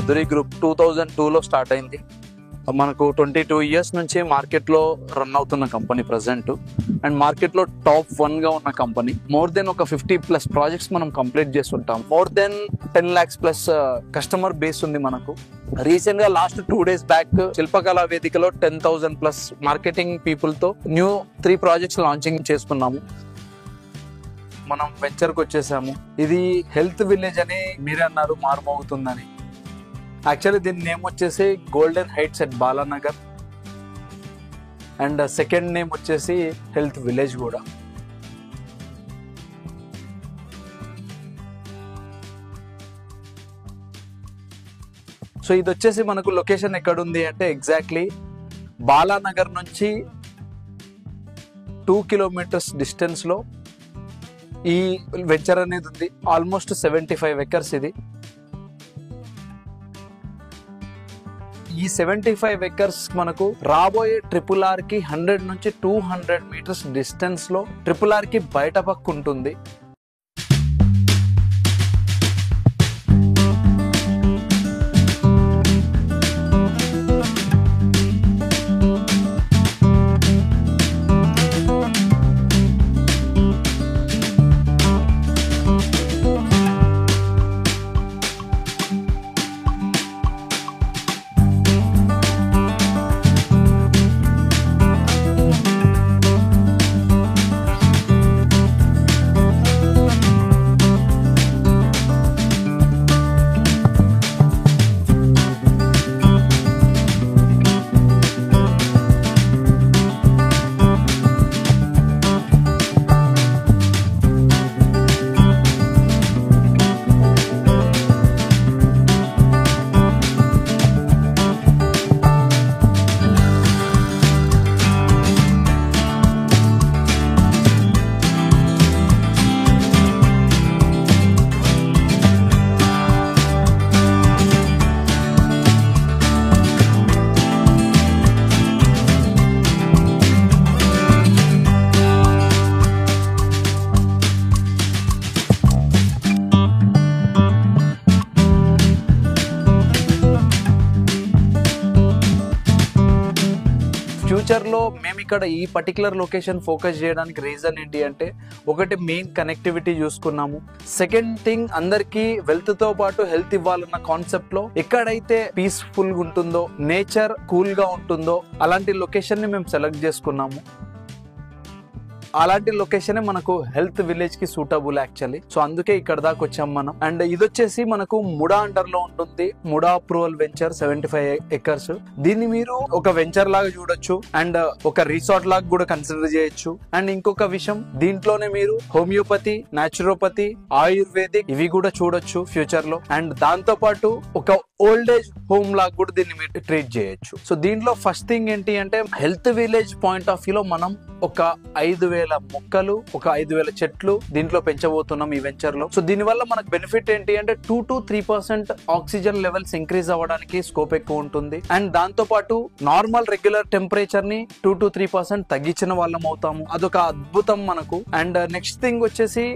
దురి group 2002లో start అయింది. మనకు 22 years నుంచి మార్కెట్లో రన్ అవుతున్న కంపెనీ ప్రజెంట్. అండ్ మార్కెట్లో టాప్ 1గా ఉన్న కంపెనీ. మోర్ దెన్ ఒక 50+ ప్రాజెక్ట్స్ మనం కంప్లీట్ చేస్తుంటాం. More than 10 lakhs+ customer base ఉంది మనకు. రీసెంట్ గా లాస్ట్ 2 days బ్యాక్ శిల్పకళా వేదికలో 10,000+ మార్కెటింగ్ పీపుల్ తో న్యూ 3 ప్రాజెక్ట్స్ లాంచింగ్ చేసుకున్నాము. మనం వెంచర్కి వచ్చేసాము. ఇది హెల్త్ విలేజ్ అని మీరే అన్నారు, మారుమోగుతుందని. యాక్చువల్లీ దీని నేమ్ వచ్చేసి golden heights at Balanagar. And second name వచ్చేసి హెల్త్ విలేజ్ కూడా. సో ఇది వచ్చేసి మనకు లొకేషన్ ఎక్కడుంది అంటే ఎగ్జాక్ట్లీ బాలానగర్ నుంచి 2 kilometers డిస్టెన్స్లో ఈ వెంచర్ అనేది ఉంది. ఆల్మోస్ట్ 75 acres ఇది. ఈ 75 acres మనకు రాబోయే RRR కి 100 నుంచి 200 meters డిస్టెన్స్ లో RRR కి బయట పక్క ఉంటుంది. ఫ్యూచర్లో మేము ఇక్కడ ఈ పర్టికులర్ లొకేషన్ ఫోకస్ చేయడానికి రీజన్ ఏంటి అంటే, ఒకటి మెయిన్ కనెక్టివిటీ చూసుకున్నాము. సెకండ్ థింగ్, అందరికీ వెల్త్తో పాటు హెల్త్ ఇవ్వాలన్న కాన్సెప్ట్లో ఎక్కడైతే పీస్ఫుల్గా ఉంటుందో, నేచర్ కూల్గా ఉంటుందో అలాంటి లొకేషన్ని మేము సెలెక్ట్ చేసుకున్నాము. అలాంటి లొకేషన్ మనకు హెల్త్ విలేజ్ కి సూటబుల్ యాక్చువల్లీ. సో అందుకే ఇక్కడ దాకా వచ్చాం మనం. అండ్ ఇది వచ్చేసి మనకు ముడా అండర్ లో ఉంటుంది. MUDA approval venture 75 acres. దీన్ని మీరు ఒక వెంచర్ లాగా చూడొచ్చు అండ్ ఒక రిసార్ట్ లాగా కూడా కన్సిడర్ చేయొచ్చు. అండ్ ఇంకొక విషయం, దీంట్లోనే మీరు హోమియోపతి, న్యాచురోపతి, ఆయుర్వేదిక్ ఇవి కూడా చూడొచ్చు ఫ్యూచర్ లో. అండ్ దాంతో పాటు ఒక ఓల్డ్ ఏజ్ హోమ్ లాగా కూడా దీన్ని మీరు ట్రీట్ చేయొచ్చు. సో దీంట్లో ఫస్ట్ థింగ్ ఏంటి అంటే, హెల్త్ విలేజ్ పాయింట్ ఆఫ్ వ్యూలో మనం ఒక 5,000 మొక్కలు, ఒక 5,000 చెట్లు దీంట్లో పెంచబోతున్నాం ఈ వెంచర్ లో. సో దీని వల్ల మనకు బెనిఫిట్ ఏంటి అంటే 2 to 3% ఆక్సిజన్ లెవెల్స్ ఇంక్రీజ్ అవ్వడానికి స్కోప్ ఎక్కువ ఉంటుంది. అండ్ దాంతో పాటు నార్మల్ రెగ్యులర్ టెంపరేచర్ ని 2 to 3% తగ్గించిన వాళ్ళం అవుతాము. అదొక అద్భుతం మనకు. అండ్ నెక్స్ట్ థింగ్ వచ్చేసి,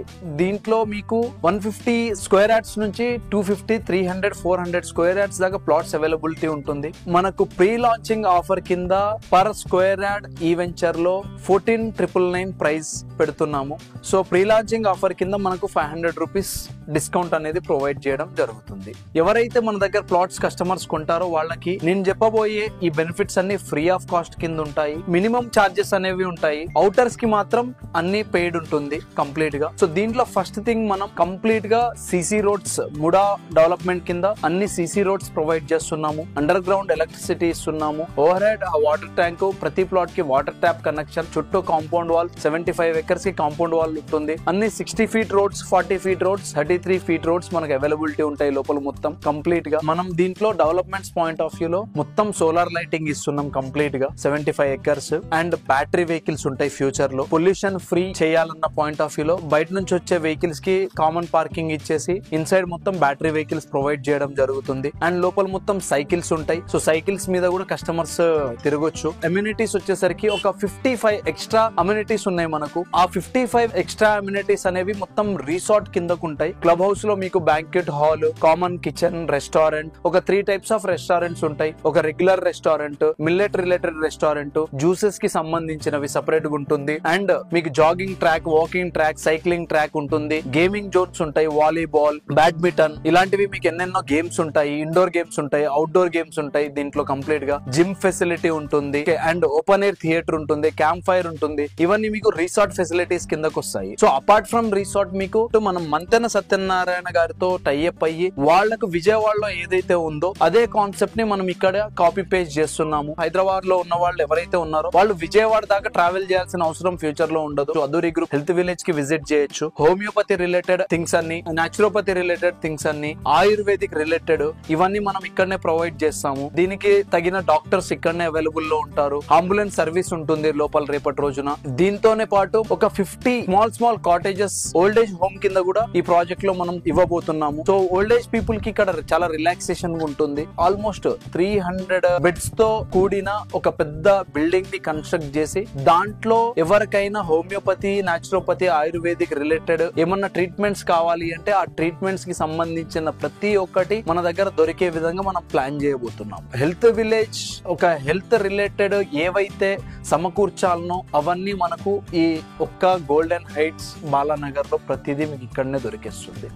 దీంట్లో మీకు 150 square yards నుంచి 250, 300, 400 square yards దాకా ప్లాట్స్ అవైలబిలిటీ ఉంటుంది. మనకు ప్రీ లాంచింగ్ ఆఫర్ కింద పర్ స్క్వేర్ యార్డ్ ఈ వెంచర్ లో 14,999 ప్రైస్ పెడుతున్నాము. సో ప్రీ లాంచింగ్ ఆఫర్ కింద మనకు 500 రూపీస్ డిస్కౌంట్ అనేది ప్రొవైడ్ చేయడం జరుగుతుంది. ఎవరైతే మన దగ్గర ప్లాట్స్ కస్టమర్స్ కొంటారో వాళ్ళకి నేను చెప్పబోయే ఈ బెనిఫిట్స్ అన్ని ఫ్రీ ఆఫ్ కాస్ట్ కింద ఉంటాయి. మినిమం చార్జెస్ అనేవి ఉంటాయి. అవుటర్స్ కి మాత్రం అన్ని పెయిడ్ ఉంటుంది కంప్లీట్ గా. సో దీంట్లో ఫస్ట్ థింగ్, మనం కంప్లీట్ గా సిసి రోడ్స్, ముడా డెవలప్మెంట్ కింద అన్ని సిసి రోడ్స్ ప్రొవైడ్ చేస్తున్నాము. అండర్ గ్రౌండ్ ఎలక్ట్రిసిటీ ఇస్తున్నాము. ఓవర్ హెడ్ వాటర్ ట్యాంక్, ప్రతి ప్లాట్ కి వాటర్ ట్యాప్ కనెక్షన్, చుట్టూ కాంపౌండ్ వాల్, 75 acres కి కాంపౌండ్ వాల్ ఉంటుంది. అన్ని 60 feet roads, 40 feet roads, 33 feet roads మనకు అవైలబిలిటీ ఉంటాయి లోపల మొత్తం కంప్లీట్ గా. మనం దీంట్లో డెవలప్మెంట్స్ పాయింట్ ఆఫ్ వ్యూ లో మొత్తం సోలార్ లైటింగ్ ఇస్తున్నాం కంప్లీట్ గా 75 acres. అండ్ బ్యాటరీ వెహికల్స్ ఉంటాయి ఫ్యూచర్ లో. పొల్యూషన్ ఫ్రీ చేయాలన్న పాయింట్ ఆఫ్ వ్యూ లో బయట నుంచి వచ్చే వెహికల్స్ కి కామన్ పార్కింగ్ ఇచ్చేసి ఇన్సైడ్ మొత్తం బ్యాటరీ వెహికల్స్ ప్రొవైడ్ చేయడం జరుగుతుంది. అండ్ లోపల మొత్తం సైకిల్స్ ఉంటాయి. సో సైకిల్స్ మీద కూడా కస్టమర్స్ తిరగొచ్చు. అమ్యూనిటీస్ వచ్చేసరికి ఒక 55 ఎక్స్ట్రా అమ్యూనిటీస్ ఉన్నాయి మనకు. ఆ 55 ఎక్స్ట్రా అమ్యూనిటీస్ అనేవి మొత్తం రిసార్ట్ కిందకు ఉంటాయి. క్లబ్ హౌస్ లో మీకు banquet hall, common kitchen, restaurant, ఒక 3 టైప్స్ ఆఫ్ రెస్టారెంట్స్ ఉంటాయి. ఒక regular restaurant, millet related restaurant, juices కి సంబంధించినవి సెపరేట్ గా ఉంటుంది. అండ్ మీకు jogging track, walking track, cycling track ఉంటుంది. గేమింగ్ జోన్స్ ఉంటాయి, వాలీబాల్, బ్యాడ్మింటన్, ఇలాంటివి మీకు ఎన్నెన్నో గేమ్స్ ఉంటాయి. ఇండోర్ గేమ్స్ ఉంటాయి, అవుట్డోర్ గేమ్స్ ఉంటాయి. దీంట్లో కంప్లీట్ గా జిమ్ ఫెసిలిటీ ఉంటుంది అండ్ ఓపెన్ ఎయిర్ థియేటర్ ఉంటుంది, క్యాంప్ ఫైర్ ఉంటుంది. ఇవన్నీ మీకు రిసార్ట్ ఫెసిలిటీస్ కిందకు వస్తాయి. సో అపార్ట్ ఫ్రమ్ రిసార్ట్ మీకు మనం మంతెన సత్యనారాయణ గారితో టైఅప్ అయ్యి వాళ్లకు విజయవాడలో ఏదైతే ఉందో అదే కాన్సెప్ట్ ని మనం ఇక్కడ కాపీ పేస్ట్ చేస్తున్నాము. హైదరాబాద్ లో ఉన్న వాళ్ళు ఎవరైతే ఉన్నారో వాళ్ళు విజయవాడ దాకా ట్రావెల్ చేయాల్సిన అవసరం ఫ్యూచర్ లో ఉండదు. అధూరి గ్రూప్ హెల్త్ విలేజ్ కి విజిట్ చేయొచ్చు. హోమియోపతి రిలేటెడ్ థింగ్స్ అన్ని, నాచురోపతి రిలేటెడ్ థింగ్స్ అన్ని, ఆయుర్వేదిక్ రిలేటెడ్ ఇవన్నీ మనం ఇక్కడనే ప్రొవైడ్ చేస్తాము. దీనికి తగిన డాక్టర్స్ ఇక్కడనే అవైలబుల్ లో ఉంటారు. అంబులెన్స్ సర్వీస్ ఉంటుంది లోపల రేపటి రోజున. దీంతోనే పాటు ఒక 50 small cottages old age home కింద కూడా ఈ ప్రాజెక్ట్ లో మనం ఇవ్వబోతున్నాము. సో ఓల్డ్ ఏజ్ పీపుల్ కి ఇక్కడ చాలా రిలాక్సేషన్ ఉంటుంది. ఆల్మోస్ట్ 300 బెడ్స్ తో కూడిన ఒక పెద్ద బిల్డింగ్ ని కన్స్ట్రక్ట్ చేసి దాంట్లో ఎవరికైనా హోమియోపతి, నాచురోపతి, ఆయుర్వేదిక్ రిలేటెడ్ ఏమన్నా ట్రీట్మెంట్స్ కావాలి అంటే ఆ ట్రీట్మెంట్స్ కి సంబంధించిన ప్రతి ఒక్కటి మన దగ్గర దొరికే విధంగా మనం ప్లాన్ చేయబోతున్నాం. హెల్త్ విలేజ్ ఒక హెల్త్ రిలేటెడ్ ఏవైతే సమకూర్చాలనో అవన్నీ మనకు ఈ ఒక్క గోల్డెన్ హైట్స్ బాలానగర్ లో ప్రతిదీ మీకు ఇక్కడనే దొరికేస్తుంది.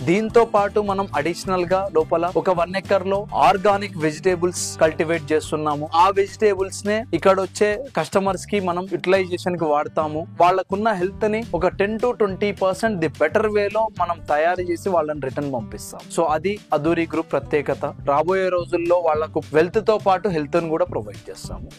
దీంతో పాటు మనం అడిషనల్ గా లోపల ఒక 1 ఎకర్ లో ఆర్గానిక్ వెజిటేబుల్స్ కల్టివేట్ చేస్తున్నాము. ఆ వెజిటేబుల్స్ నే ఇక్కడ వచ్చే కస్టమర్స్ కి మనం యూటిలైజేషన్ కి వాడతాము. వాళ్ళకున్న హెల్త్ ని ఒక 10 to 20% ది బెటర్ వేలో మనం తయారు చేసి వాళ్ళని రిటర్న్ పంపిస్తాం. సో అది అధూరి గ్రూప్ ప్రత్యేకత. రాబోయే రోజుల్లో వాళ్లకు వెల్త్ తో పాటు హెల్త్ ని కూడా ప్రొవైడ్ చేస్తాము.